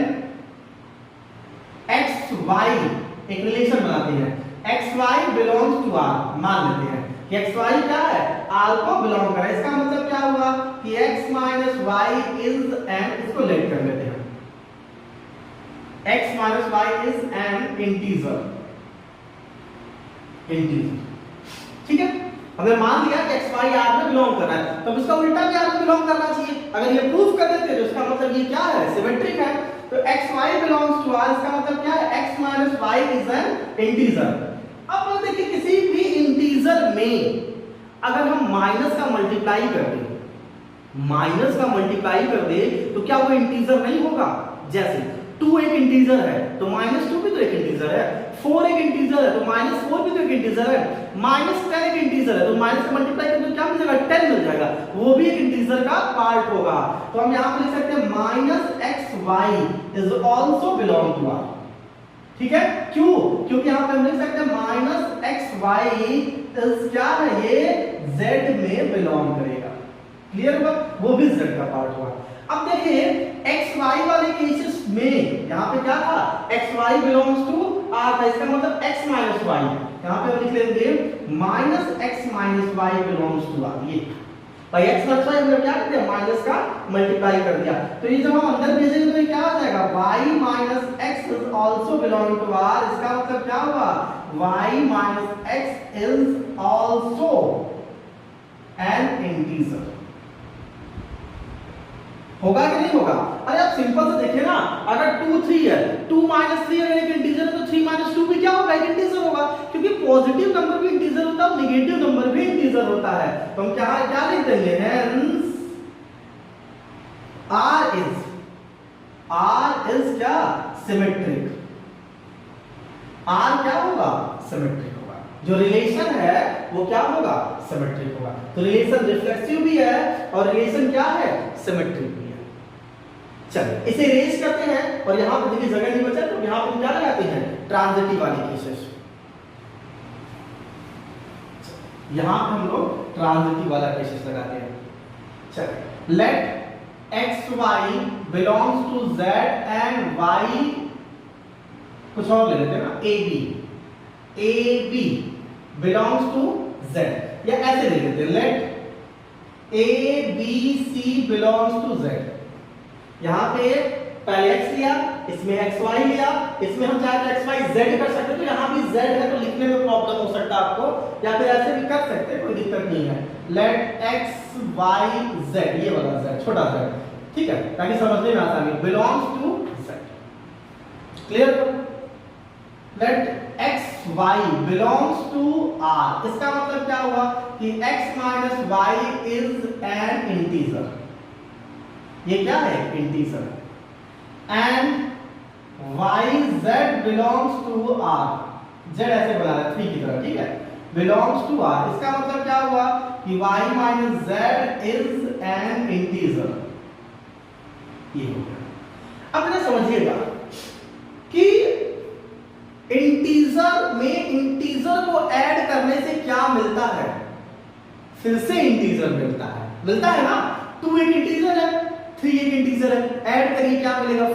Speaker 1: X Y एक रिलेशन बनाते हैं, X Y belongs to R. मान लेते हैं कि एक्स वाई क्या है? आर को बिलोंग कर रहा है। इसका मतलब क्या हुआ कि X minus Y is an, इसको लेट कर लेते हैं, X minus Y is an integer. ठीक है, हमने मान लिया कि एक्स वाई आर में बिलोंग कर रहा है, तो इसका उल्टा भी आर में बिलोंग करना चाहिए। अगर ये प्रूफ कर देते तो इसका मतलब ये क्या है? सिमेट्रिक है। तो X Y belongs to R, इसका मतलब क्या है? X minus Y is an integer. अब देखिए किसी भी इंटीजर में अगर हम माइनस का मल्टीप्लाई कर दें, माइनस का मल्टीप्लाई कर दे तो क्या वो इंटीजर नहीं होगा? जैसे 2 एक इंटीजर है तो -2 भी तो एक इंटीजर है, 4 एक इंटीजर है तो -4 भी तो एक इंटीजर है, -10 एक इंटीजर है तो माइनस का मल्टीप्लाई करें तो क्या मिल जाएगा? 10 मिल जाएगा, वो भी एक इंटीजर का पार्ट होगा। तो हम यहां पर लिख सकते हैं -xy is also belong to r। ठीक है, क्यों? क्योंकि यहां पे हम लिख सकते हैं -xy इज क्या है? ये z में बिलोंग करेगा। क्लियर हुआ? वो भी z का पार्ट हुआ। अब देखिए xy वाले केसेस में यहां पे क्या था? xy बिलोंग्स टू r था, इसका मतलब x माइनस y। यहां पे हम लिख लेंगे -x minus y belongs to r। ये भाई x माइनस y हमने क्या कर दिया? माइनस का मल्टीप्लाई कर दिया, तो ये जब हम अंदर भेजेंगे तो ये क्या हो जाएगा? y minus x is also belong to r। इसका मतलब क्या हुआ? y minus x is also an integer. होगा कि नहीं होगा? अरे आप सिंपल से देखिए ना, अगर 2 3 है, 2 3 अगर एक इंटीजर है तो 3 2 भी क्या होगा? एक इंटीजर होगा, क्योंकि पॉजिटिव नंबर भी इंटीजर होता है और नेगेटिव नंबर भी इंटीजर होता है। तो हम क्या लिख देंगे? हेंस r इज क्या? सिमेट्रिक। r क्या होगा? सिमेट्रिक होगा। जो रिलेशन है वो क्या होगा? सिमेट्रिक होगा। तो रिलेशन रिफ्लेक्सिव भी है और रिलेशन क्या है? सिमेट्रिक भी है। चलिए इसे इरेज करते हैं और यहां पर देखिए जगह नहीं बचा तो यहां पर हम क्या लगाते हैं? ट्रांजिटिव वाले केसेस। यहां पर हम लोग ट्रांजिटिव वाला केसेस लगाते हैं। चलिए let xy belongs to z and y, कुछ और ले लेते हैं ना, ab बिलोंग्स टू z, या ऐसे ले लेते हैं let abc belongs to z। यहां पे पहले x लिया, इसमें xy लिया, इसमें हम चाहे तो xy z कर सकते, तो यहां भी z है तो लिखने में प्रॉब्लम हो सकता है आपको, या फिर ऐसे भी कर सकते हैं, कोई दिक्कत नहीं है। लेट x y z, ये वाला z छोटा z, ठीक है, ताकि समझने में आसानी। Belongs to z। Clear? Let x y belongs to r। इसका मतलब क्या हुआ कि x minus y is an integer. ये क्या है? Integer. And yz belongs to r। z ऐसे बना रहा है 3 की तरह, ठीक है, बिलोंग्स टू r। इसका मतलब क्या हुआ कि y minus z is an integer. ये हो गया। अब जरा समझिएगा कि इंटीजर में इंटीजर को ऐड करने से क्या मिलता है? फिर से इंटीजर मिलता है ना। 2 एक इंटीजर है, 3 एक इंटीजर है, ऐड करिए क्या मिलेगा?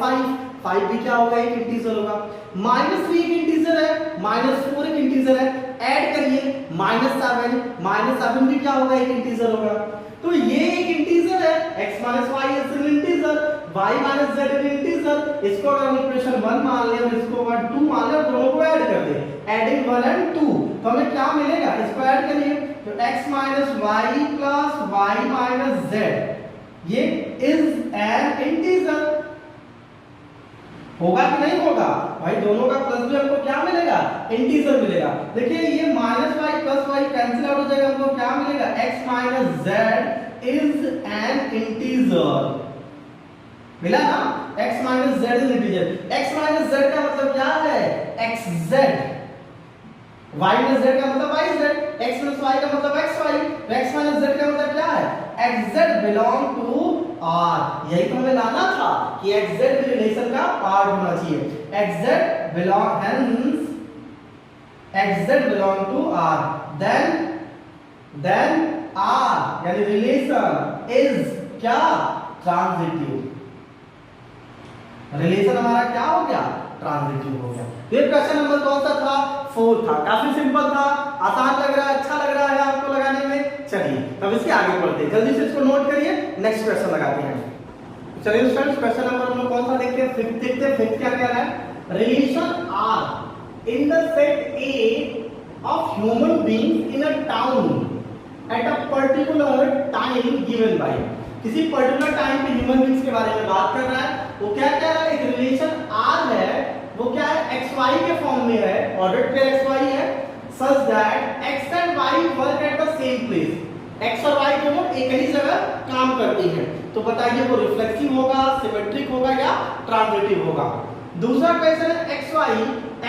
Speaker 1: 5 भी क्या होगा? एक इंटीजर होगा। -3 एक इंटीजर है, -4 एक इंटीजर है, ऐड करिए -7 भी क्या होगा? एक इंटीजर होगा। तो ये एक इंटीजर है, x minus y is an integer, y minus z is integer. इसको अगर हम इक्वेशन 1 मान ले और इसको 2 मान ले और दोनों को ऐड कर दे, एडिंग 1 एंड 2, तो हमें क्या मिलेगा? इसको ऐड करिए तो x minus y plus y minus z, ये इज एन इंटीजर। होगा कि नहीं होगा भाई, दोनों का प्लस भी हमको क्या मिलेगा, इंटीजर मिलेगा। देखिए ये minus Y plus Y cancel out हो जाएगा, हमको क्या मिलेगा, x minus Z is an integer, मिला ना, x minus Z is integer. x minus Z का मतलब क्या है, xz, y माइनस जेड का मतलब yz, x माइनस y का मतलब xy, तो x माइनस जेड का मतलब क्या है, xz बिलोंग टू r। यही तो हमें लाना था कि xz भी रिलेशन का पार्ट होना चाहिए, xz belong, hence xz belong to r, then r यानी रिलेशन इज क्या, ट्रांजिटिव, रिलेशन हमारा क्या हो गया, ट्रांजिटिव हो गया। ये क्वेश्चन नंबर कौन सा था, 4 था, काफी सिंपल था, आसान लग रहा है, अच्छा लग रहा है आपको लगाने में। चलिए अब इसके आगे बढ़ते हैं, जल्दी से इसको नोट करिए, नेक्स्ट क्वेश्चन लगाते हैं। चलिए स्टूडेंट्स क्वेश्चन नंबर हम लोग कौन सा देखते हैं, फिफ्थ देखते हैं। फिफ्थ क्या कह रहा है, relation are in the set A of human beings in a town at a particular time given by, किसी पर्टिकुलर टाइम पे ह्यूमन बीइंग्स के बारे में बात कर रहा है। वो क्या कह रहा है, एक रिलेशन आर है, वो क्या है, xy के फॉर्म में है, ऑर्डर्ड पेयर xy है, such that x and y work at the same place, x और y दोनों एक ही जगह काम करती हैं। तो बताइए वो रिफ्लेक्सिव होगा, सिमेट्रिक होगा या ट्रांजिटिव होगा। दूसरा क्वेश्चन है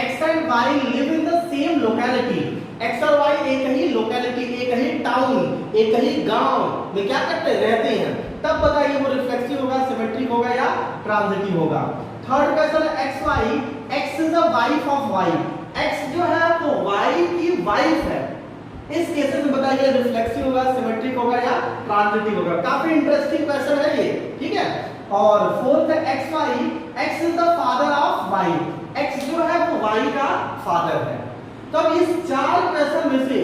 Speaker 1: x and y live in the same locality, x और y एक ही लोकेलिटी, एक ही टाउन, एक ही गांव में क्या करते रहते हैं, तब बताइए वो रिफ्लेक्सिव होगा, सिमेट्रिक होगा या ट्रांजिटिव होगा। थर्ड क्वेश्चन है xy, x is the wife of y, x जो है वो y की वाइफ है, इस केसेस में बताइए रिफ्लेक्सिव होगा, सिमेट्रिक होगा या ट्रांजिटिव होगा। काफी इंटरेस्टिंग क्वेश्चन है ये, ठीक है। और फोर्थ है xy, x is the father of y, x जो है वो y का फादर है। तो अब इस चार क्वेश्चन में से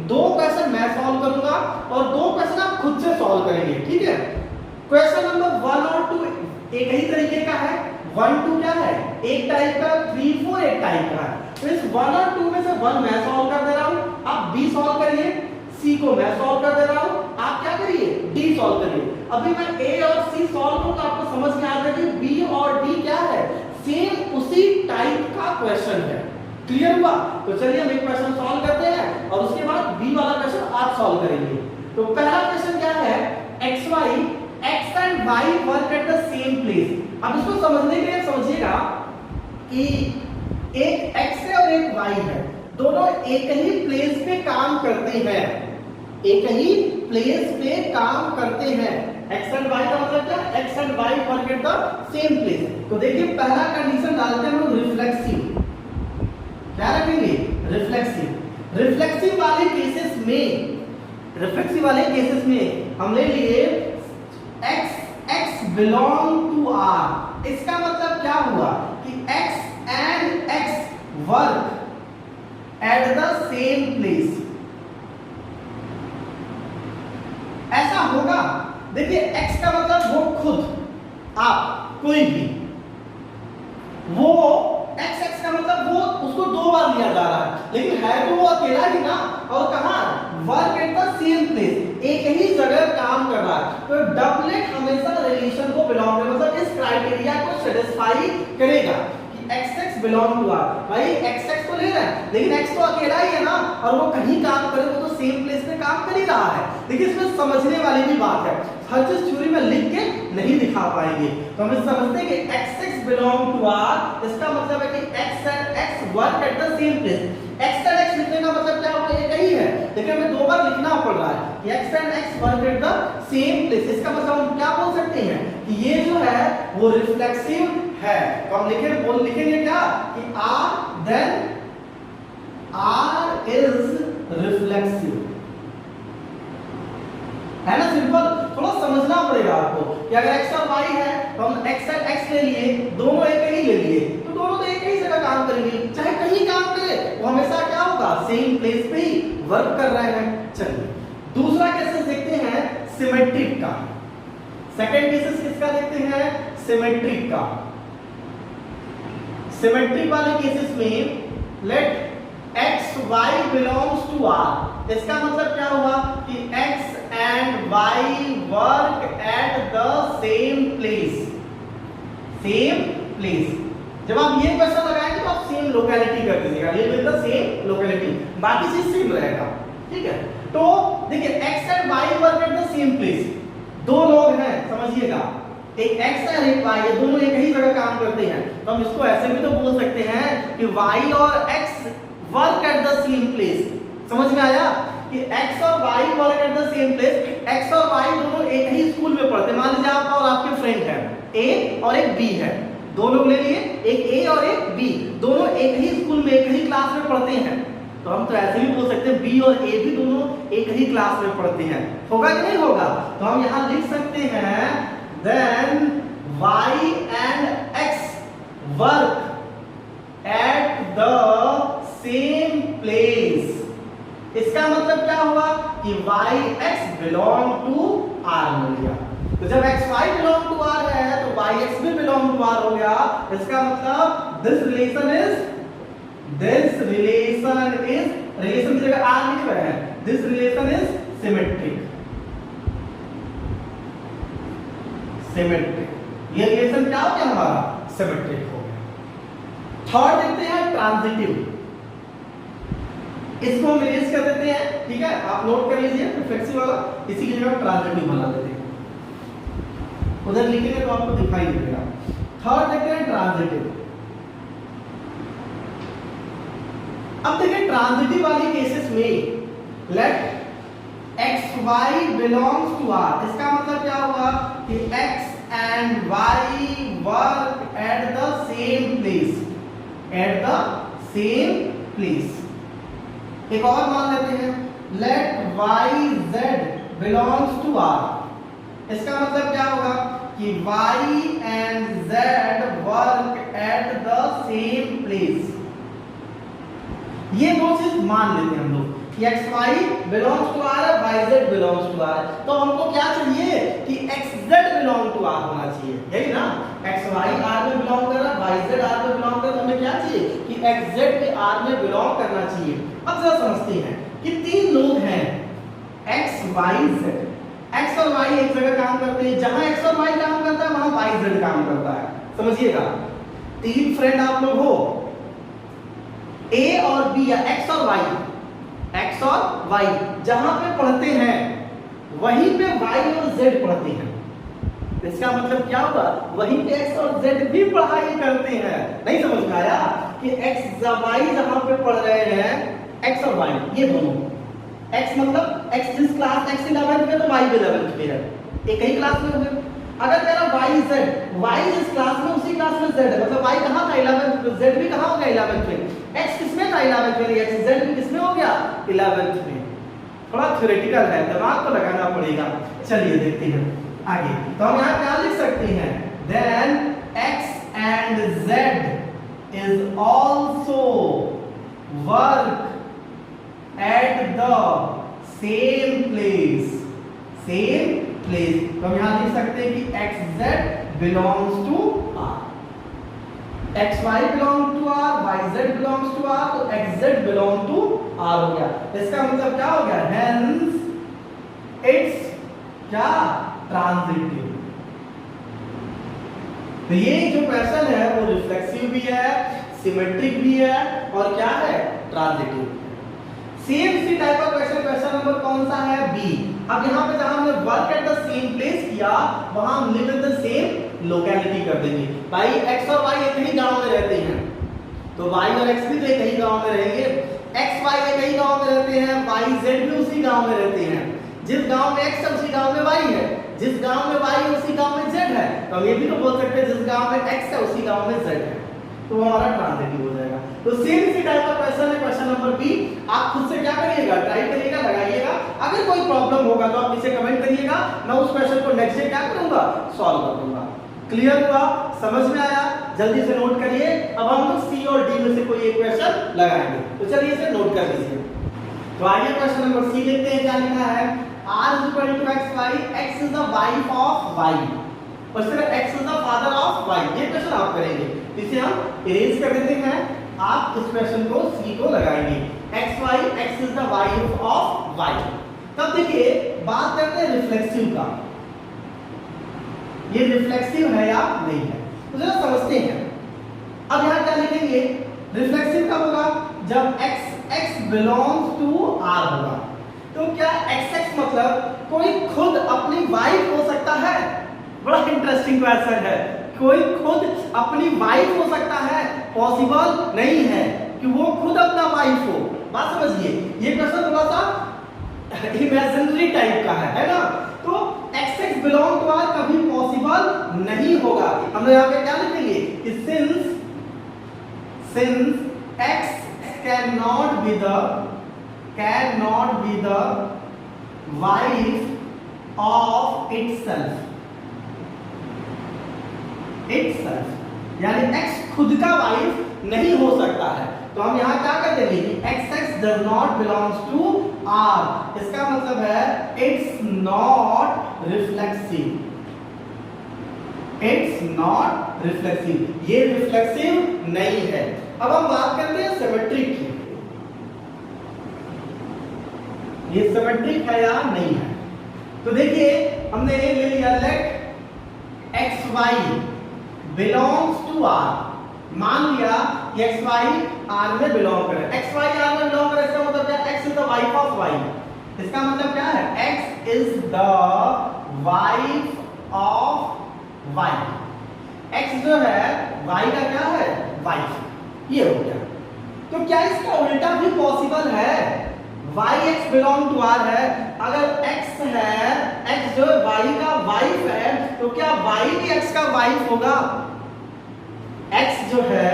Speaker 1: दो क्वेश्चन मैं सॉल्व करूंगा और दो क्वेश्चन आप खुद से सॉल्व करेंगे, ठीक है। क्वेश्चन नंबर 1 और 2 एक ही तरीके का है, 1 2 क्या है, एक टाइप का, 3 4 एक टाइप का है। तो इस 1 और 2 में से 1 मैं सॉल्व कर दे रहा हूं, आप B सॉल्व करिए, C को मैं सॉल्व कर दे रहा हूं, आप क्या करिए, D सॉल्व करिए। अभी मैं A और C सॉल्व करूं तो आपको समझ में आ जाएगा कि B और D क्या है, सेम उसी टाइप का क्वेश्चन है। क्लियर हुआ? तो चलिए हम एक क्वेश्चन सॉल्व करते हैं और उसके बाद B वाला क्वेश्चन आप सॉल्व करेंगे। तो पहला क्वेश्चन क्या है, xy, x and y work at the same place. अब इसको समझने के लिए समझिएगा कि एक x है और एक y है, दोनों एक ही प्लेस पे काम करते हैं, एक ही प्लेस पे काम करते हैं। x and y का मतलब क्या, x and y work at the same place. तो देखिए पहला कंडीशन डालते हैं हम लोग रिफ्लेक्सिव, क्या रखेंगे, रिफ्लेक्सिव। रिफ्लेक्सिव वाले केसेस में, रिफ्लेक्सिव वाले केसेस में हम ले लिए x बिलोंग टू r। इसका मतलब क्या हुआ कि x and x work at the same place, ऐसा होगा। देखिए x का मतलब वो खुद, आप कोई भी, वो x का मतलब वो, उसको दो बार लिया जा रहा है, लेकिन है तो वो अकेला ही ना, और कहां, work at the same place, एक ही जगह काम कर रहा है। तो डबलेट हमेशा रिलेशन को बिलोंग करे, मतलब इस क्राइटेरिया को सेटिस्फाई करेगा कि x बिलोंग टू r। भाई x को ले रहा है, लेकिन x तो अकेला ही है ना, और वो कहीं काम करे, वो तो सेम प्लेस पे काम कर ही रहा है। देखिए इसमें समझने वाली भी बात है, हर चीज थ्योरी में लिख के नहीं दिखा पाएंगे, तो हम समझते हैं कि x बिलोंग टू r, इसका मतलब है कि x and x work at the same place. x and x लिखने का मतलब क्या होगा, एक ही है, लेकिन हमें दो बार लिखना पड़ रहा है कि x and x work at the same place. इसका मतलब हम क्या बोल सकते हैं कि ये जो है वो रिफ्लेक्सिव है। तो हम लिखेंगे क्या कि r then r is reflexive, है ना, सिंपल। थोड़ा समझना पड़ेगा आपको कि अगर x और y है तो हम x और x ले लिए, दोनों एक ही ले लिए, तो दोनों तो एक ही जगह काम करेंगे, चाहे कहीं काम करे, वो हमेशा क्या होगा, सेम प्लेस पे ही वर्क कर रहे हैं। चलिए दूसरा केसेस देखते हैं सिमेट्रिक का। सेकंड केसेस किसका देखते हैं, सिमेट्रिक का। सिमेट्रिक वाले केसेस में let x y belongs to r। इसका मतलब क्या हुआ कि x and y work at the same place, same place। जब आप ये क्वेश्चन लगाएंगे तो आप सेम लोकेलिटी कर दीजिएगा, ये विद द सेम लोकेलिटी, बाकी चीज सेम रहेगा, ठीक है। तो देखिए x and y work at the same place, दो लोग हैं समझिएगा, एक x है और एक y, ये दोनों एक ही जगह काम करते हैं, तो हम इसको ऐसे भी तो बोल सकते हैं कि y और x work at the same place. समझ में आया कि x और y work at the same place, x और y दोनों एक ही स्कूल में पढ़ते हैं। मान लीजिए आप और आपके फ्रेंड हैं, a और एक b है, दो लोग ले लिए, एक a और एक b, दोनों एक ही स्कूल में एक ही क्लास में पढ़ते हैं, तो हम तो ऐसे भी बोल सकते हैं b और a भी दोनों एक ही क्लास में पढ़ते हैं। होगा कि नहीं होगा? तो हम यहां लिख सकते हैं then y and x work at the same place। इसका मतलब क्या हुआ कि y x belong to R मिल गया। तो जब x y belong to R है तो y x भी belong to R हो गया। इसका मतलब this relation की जगह R लिख रहे हैं, this relation is symmetric। ये रिलेशन क्या हो गया हमारा? सिमेट्रिक हो गया। थर्ड देखते हैं ट्रांजिटिव, इसको हम इरेज कर देते हैं, ठीक है, आप नोट कर लीजिए रिफ्लेक्सिव वाला, इसी की जगह ट्रांजिटिव बना देते हैं, उधर लिखेंगे तो आपको दिखाई देगा। थर्ड देखते हैं ट्रांजिटिव। अब देखिए ट्रांजिटिव वाली केसेस में let x y belongs to R, इसका मतलब क्या हुआ कि x and y work at the same place, at the same place। एक और मान लेते हैं let y z belongs to R, इसका मतलब क्या होगा कि y and z work at the same place। ये दो चीज मान लेते हैं हम लोग कि x y belongs to R है, y z belongs to R है, तो हमको क्या चाहिए कि x z belong to R होना चाहिए, यही ना, x y R में belong कर रहा है, y z R में belong कर रहा है, हमें क्या चाहिए कि x z भी R में belong करना चाहिए। अब जरा समझते हैं कि तीन लोग हैं x y z, x और y एक जगह काम करते हैं, जहां x और y काम करता है वहां y z काम करता है, समझिएगा। तीन फ्रेंड आप लोग हो, a और b या x और y जहां पे पढ़ते हैं वहीं पे y और z पढ़ते हैं, इसका मतलब क्या होगा वहीं पे x और z भी पढ़ाई करते हैं। नहीं समझ में आया कि x y जहां पे पढ़ रहे हैं, x और y ये दोनों, x मतलब x जिस क्लास x 11th में तो y भी 11th में है, एक ही क्लास में होंगे। अगर तेरा y जिस क्लास में उसी क्लास में z है, मतलब y कहां था 11th में, z भी कहां हो गया 11th में, x किसमें था 11th में, x z भी किसमें हो गया 11th में। थोड़ा थ्योरेटिकल है, दिमाग तो लगाना पड़ेगा। चलिए देखते हैं आगे। तो हम यहाँ क्या लिख सकते हैं, then x and z is also work at the same place। तो हम यहाँ लिख सकते हैं कि x z belongs to R, x y belong to R, y z belongs to R, तो x z belong to R हो गया। इसका मतलब क्या हो गया, hence it's क्या ट्रांजिटिव। तो ये जो क्वेश्चन है वो रिफ्लेक्सिव भी है, सिमेट्रिक भी है और क्या है ट्रांजिटिव। सेम इसी टाइप का क्वेश्चन नंबर कौन सा है बी। अब यहाँ पे जहां हमने work at the same place किया वहां हम live in the same locality कर देंगे। भाई x और y एक ही गांव में रहते हैं तो y और x भी तो एक ही गांव में रहेंगे, x y एक ही गांव में रहते हैं, y z भी उसी गांव में रहते हैं। जिस गांव में x है उसी गांव में y है, जिस गांव में y है उसी गांव में z है। तो हम ये भी तो बोल सकते हैं जिस गांव में x है उसी गांव में z है, तो वो हमारा ट्रांजिटिव हो जाएगा। तो सेम इसी टाइप का क्वेश्चन है क्वेश्चन नंबर बी। आप खुद से क्या करिएगा, ट्राई करिएगा, लगाइएगा। अगर कोई प्रॉब्लम होगा तो आप नीचे कमेंट करिएगा, मैं उस क्वेश्चन को नेक्स्ट डे क्या करूंगा, सॉल्व कर दूंगा। क्लियर हुआ, समझ में आया? जल्दी से नोट करिए। अब हम लोग सी और डी में से कोई एक क्वेश्चन लगाएंगे, तो चलिए इसे नोट कर लीजिए। तो आइए क्वेश्चन नंबर सी देखते हैं क्या लिखा है। r is equal to xy, x is the wife of y और फिर x is the father of y। ये क्वेश्चन आप करेंगे, इसे हम इरेज कर देते हैं। आप इस क्वेश्चन को सी को लगाएंगे, xy, x is the wife of y। तब देखिए बात करते हैं रिफ्लेक्सिव का, ये रिफ्लेक्सिव है या नहीं है, तो जरा समझते हैं। अब यहाँ क्या लिखेंगे, रिफ्लेक्सिव कब होगा, जब x बिलोंग्स टू r होगा। तो क्या x मतलब कोई खुद अपनी वाइफ हो सकता है? बड़ा इंटरेस्टिंग क्वेश्चन है। कोई खुद अपनी वाइफ हो सकता है? पॉसिबल नहीं है कि वो खुद अपना वाइफ हो। बात समझिए, ये क्वेश्चन थोड़ा सा इमेजिनरी टाइप का है ना। तो x बिलोंग टू r कभी पॉसिबल नहीं होगा। हम लोग यहाँ पे क्या लिखेंगे कि since x cannot be the wife of itself, यानी x खुद का वाइफ नहीं हो सकता है। तो हम यहाँ क्या कर देंगे कि x does not belongs to r, इसका मतलब है it's not reflexive, ये रिफ्लेक्सिव नहीं है। अब हम बात करते हैं सिमेट्रिक की, ये सिमेट्रिक है या नहीं है। तो देखिए हमने ले लिया let X Y belongs to R, मान लिया कि एक्स वाई आर में बिलोंग करे, एक्स वाई आर में बिलोंग करे, इसका मतलब क्या, X is the wife of Y. इसका मतलब क्या है, X is the wife of Y. X जो है वाई का क्या है, वाइफ, ये हो गया। तो क्या इसका उल्टा भी पॉसिबल है, Y X belong to R है, अगर एक्स है, एक्स जो वाई का वाइफ है, तो क्या वाई भी एक्स का वाइफ होगा? एक्स जो है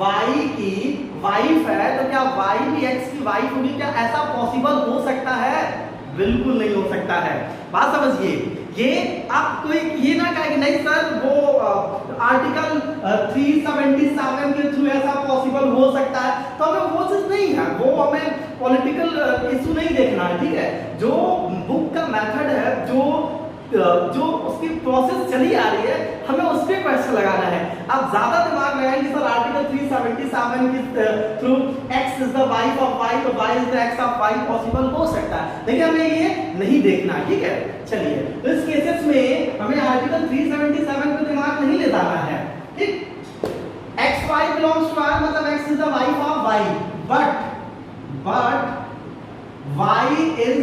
Speaker 1: वाई की वाइफ है, तो क्या वाई भी एक्स की वाइफ होगी? क्या ऐसा पॉसिबल हो सकता है? बिल्कुल नहीं हो सकता है। बात समझिए, ये आप कोई ये ना कहे कि नहीं सर वो आर्टिकल 377 के थ्रू ऐसा पॉसिबल हो सकता है, तो हमें वो चीज नहीं है, वो हमें पॉलिटिकल इशू नहीं देखना है, ठीक है। जो बुक का मेथड है, जो उसकी प्रोसेस चली आ रही है, हमें उस पर क्वेश्चन लगाना है। आप ज्यादा दिमाग लगाएंगे सर आर्टिकल 377 के through x is the wife of y, तो y is the x of y possible हो सकता है, लेकिन हमें ये नहीं देखना, ठीक है। चलिए, तो इस केसेस में हमें आर्टिकल 377 पे दिमाग नहीं ले जाना है, ठीक। x y belongs to r मतलब x is the wife of y, but y is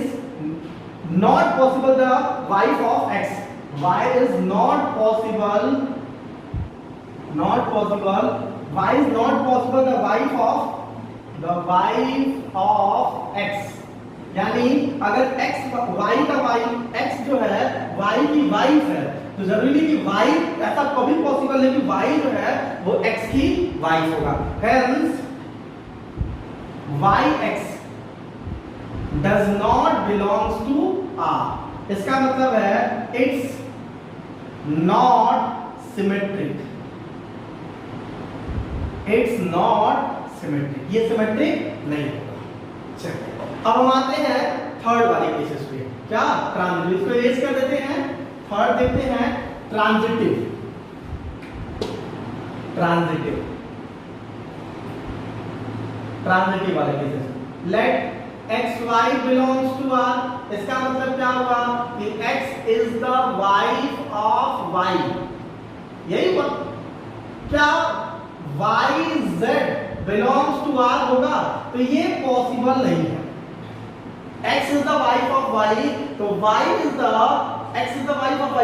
Speaker 1: not possible the wife of x, y is not possible y is not possible the wife of x। यानी अगर x y का y, x जो है y की wife है, तो जरूरी नहीं कि y ऐसा कभी पॉसिबल नहीं कि y जो है वो x की वाइफ होगा। Hence yx does not belongs to R, इसका मतलब है it's not symmetric, ये सिमेट्रिक नहीं होगा। चलिए, अब हम आते हैं थर्ड वाले केसेस पे, क्या ट्रांजिटिव, इसको इरेज कर देते हैं। थर्ड देखते हैं ट्रांजिटिव वाले cases. Let X Y belongs to R, इसका मतलब क्या हुआ कि x is the wife of y, यही हुआ। क्या y z belongs to r होगा? तो ये पॉसिबल नहीं है। x is the wife of y, तो x is the wife of y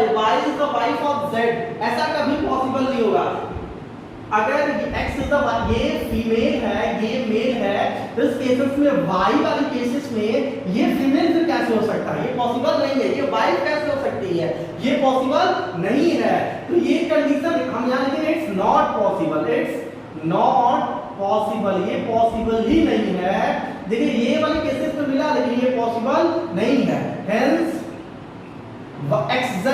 Speaker 1: is the wife of z, ऐसा कभी पॉसिबल नहीं होगा। अगर x इज द, ये फीमेल है, ये मेल है, तो इस केसेस में y वाले केसेस में ये फीमेल से कैसे हो सकता है? ये पॉसिबल नहीं है। ये वाइफ कैसे हो सकती है? ये पॉसिबल नहीं है। तो ये कंडीशन हम यहाँ लिखेंगे इट्स नॉट पॉसिबल, ये पॉसिबल ही नहीं है। देखिए ये वाले केसेस में मिला, लेकिन ये पॉसिबल नहीं है। Hence xz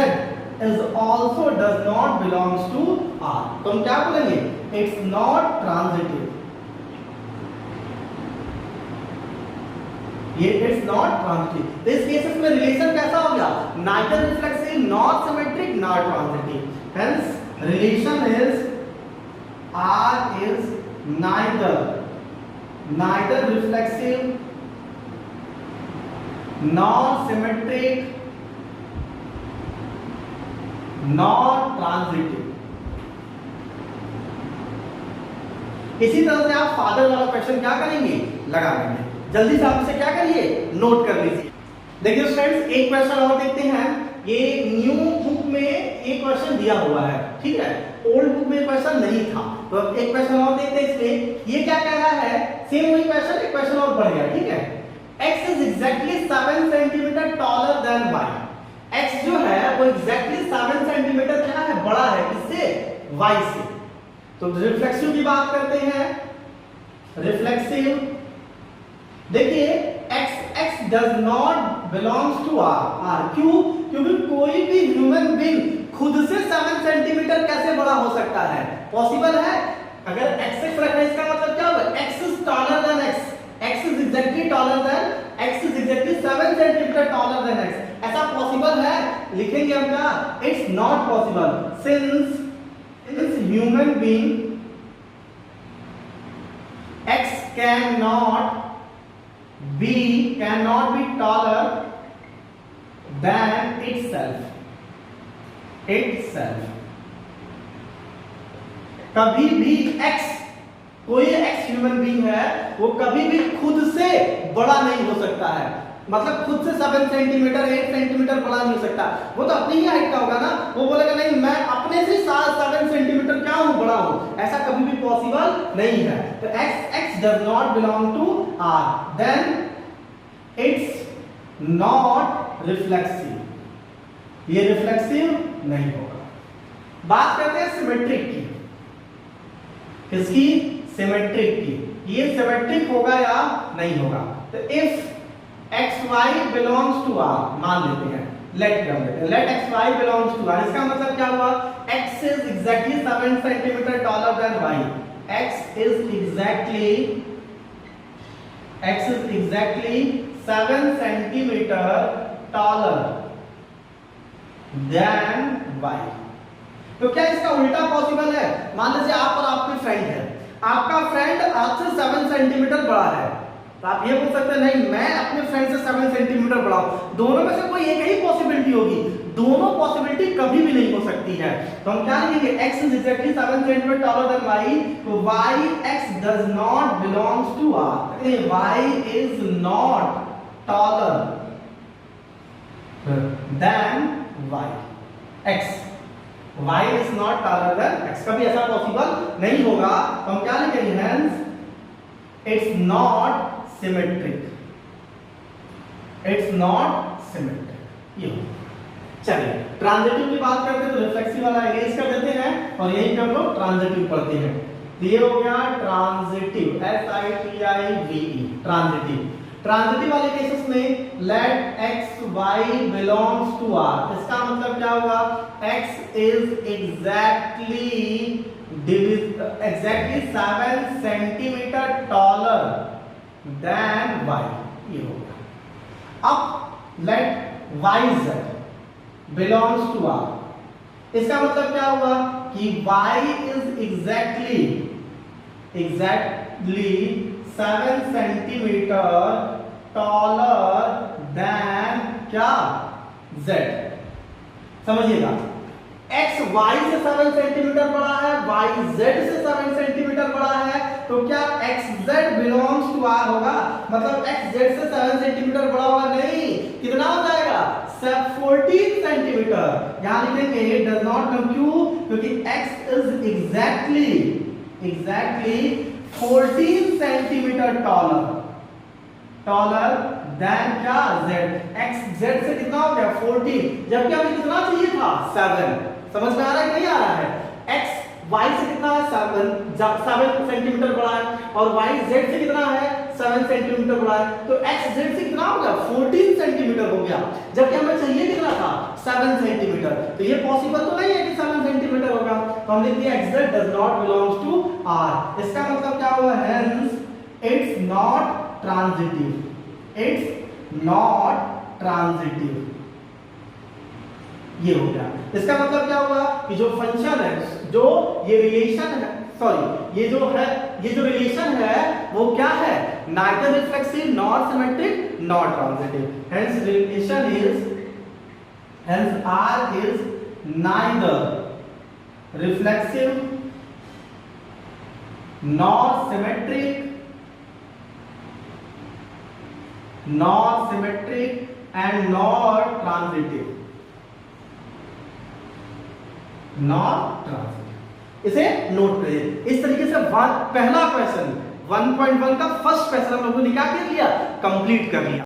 Speaker 1: is also does not belongs to R, तो हम क्या बोलेंगे? It's not transitive, ये it's not transitive। तो इस केसेस में रिलेशन कैसा हो गया? neither reflexive nor symmetric nor transitive, hence relation is R is neither reflexive nor symmetric nor transitive। इसी तरह से आप फादर वाला क्वेश्चन क्या करेंगे, लगा लेंगे। जल्दी से आप इसे क्या करिए, नोट कर लीजिए। देखिए स्टूडेंट्स, एक क्वेश्चन और देखते हैं। ये न्यू बुक में एक क्वेश्चन दिया हुआ है, ठीक है, ओल्ड बुक में क्वेश्चन नहीं था। तो एक क्वेश्चन और देखते हैं इसमें। ये क्या कह रहा है, सेम वही क्वेश्चन, एक क्वेश्चन और बढ़ गया, ठीक है। x is exactly 7 centimetre taller than y। x जो है वो exactly 7 सेंटीमीटर क्या है, बड़ा है, किससे, y से। तो रिफ्लेक्सिव की बात करते हैं। रिफ्लेक्सिव, देखिए x does not belongs to r। क्यों, क्योंकि कोई भी ह्यूमन बीइंग खुद से 7 सेंटीमीटर कैसे बड़ा हो सकता है, पॉसिबल है। अगर x रखा है इसका मतलब क्या होगा, x is taller than x, x is exactly taller than x is exactly 7 centimetre taller than x, ऐसा पॉसिबल है। लिखेंगे हम क्या, it's not possible since human being x cannot be taller than itself। कभी भी x, कोई x human being है वो कभी भी खुद से बड़ा नहीं हो सकता है। मतलब खुद से 7 सेंटीमीटर 8 सेंटीमीटर बड़ा नहीं हो सकता। वो तो अपनी ही हाइट का होगा ना, वो बोलेगा नहीं मैं अपने से 7 सेंटीमीटर क्या हूं, बड़ा हूं, ऐसा कभी भी पॉसिबल नहीं है। तो x does not belong to r, then it's not reflexive। ये रिफ्लेक्सिव नहीं होगा। बात करते हैं सिमेट्रिक की। किसकी, सिमेट्रिक की। ये सिमेट्रिक होगा या नहीं होगा। तो if xy belongs to r, मान लेते हैं, लेट कर लेते हैं, late xy belongs to r, इसका मतलब क्या हुआ, x is exactly 7 centimetre taller than y। x is exactly 7 centimetre taller than y। तो क्या इसका उल्टा पॉसिबल है। मान लीजिए आप और आपके फ्रेंड है, आपका फ्रेंड आपसे 7 सेंटीमीटर बड़ा है, तो आप ये बोल सकते हैं नहीं मैं अपने फ्रेंड से 7 सेंटीमीटर बड़ा हूं। दोनों में से कोई एक ही पॉसिबिलिटी होगी, दोनों पॉसिबिलिटी कभी भी नहीं हो सकती है। तो हम क्या लिखेंगे, x is exactly 7 centimetre taller than y, तो y x does not belongs to r। y is not taller than y। x, y is not taller than x, कभी ऐसा पॉसिबल नहीं होगा। तो हम क्या लिखेंगे, hence it's not symmetric। It's not symmetric। ये चलिए ट्रांजिटिव की बात करते हैं तो रिफ्लेक्सिव वाला इरेज कर देते हैं और यहीं पे हम लोग ट्रांजिटिव पढ़ते हैं। तो ये हो गया ट्रांजिटिव, SITIVE, ट्रांजिटिव। ट्रांजिटिव वाले केसेस में let x y belongs to r, इसका मतलब क्या हुआ, x is exactly 7 centimetre taller than y। ये हो गया। अब late yz belongs to r, इसका मतलब क्या हुआ कि y is exactly 7 centimetre taller than क्या, z। समझिएगा, x y से 7 सेंटीमीटर बड़ा है, y z से 7 सेंटीमीटर बड़ा है, तो क्या x z belongs to r होगा, मतलब x z से 7 सेंटीमीटर बड़ा होगा, नहीं, कितना हो जाएगा, 14 सेंटीमीटर। यहां लिखेंगे does not belong, क्यों, क्योंकि x is exactly 14 centimetre taller than क्या, z। x z से कितना हो गया, 14, जबकि हमें कितना चाहिए था, 7। समझ में आ रहा है कि नहीं आ रहा है। x y से कितना है, 7 सेंटीमीटर बड़ा है और y z से कितना है, 7 सेंटीमीटर बड़ा है, तो x z से कितना हो गया, 14 सेंटीमीटर हो गया, जबकि हमें चाहिए कितना था, 7 सेंटीमीटर। तो ये पॉसिबल तो नहीं है कि 7 सेंटीमीटर होगा, तो हम लिख दिया x z does not belongs to r। इसका मतलब क्या हुआ, hence it's not transitive। It's not transitive। ये हो गया। इसका मतलब क्या हुआ कि जो फंक्शन है, जो ये रिलेशन है, सॉरी ये जो रिलेशन है वो क्या है, neither reflexive nor symmetric nor transitive। hence relation is, hence R is neither reflexive nor symmetric and nor transitive, इसे नोट करिए। इस तरीके से पहला क्वेश्चन 1.1 का फर्स्ट क्वेश्चन हम लोगों ने क्या कर लिया, कंप्लीट कर लिया।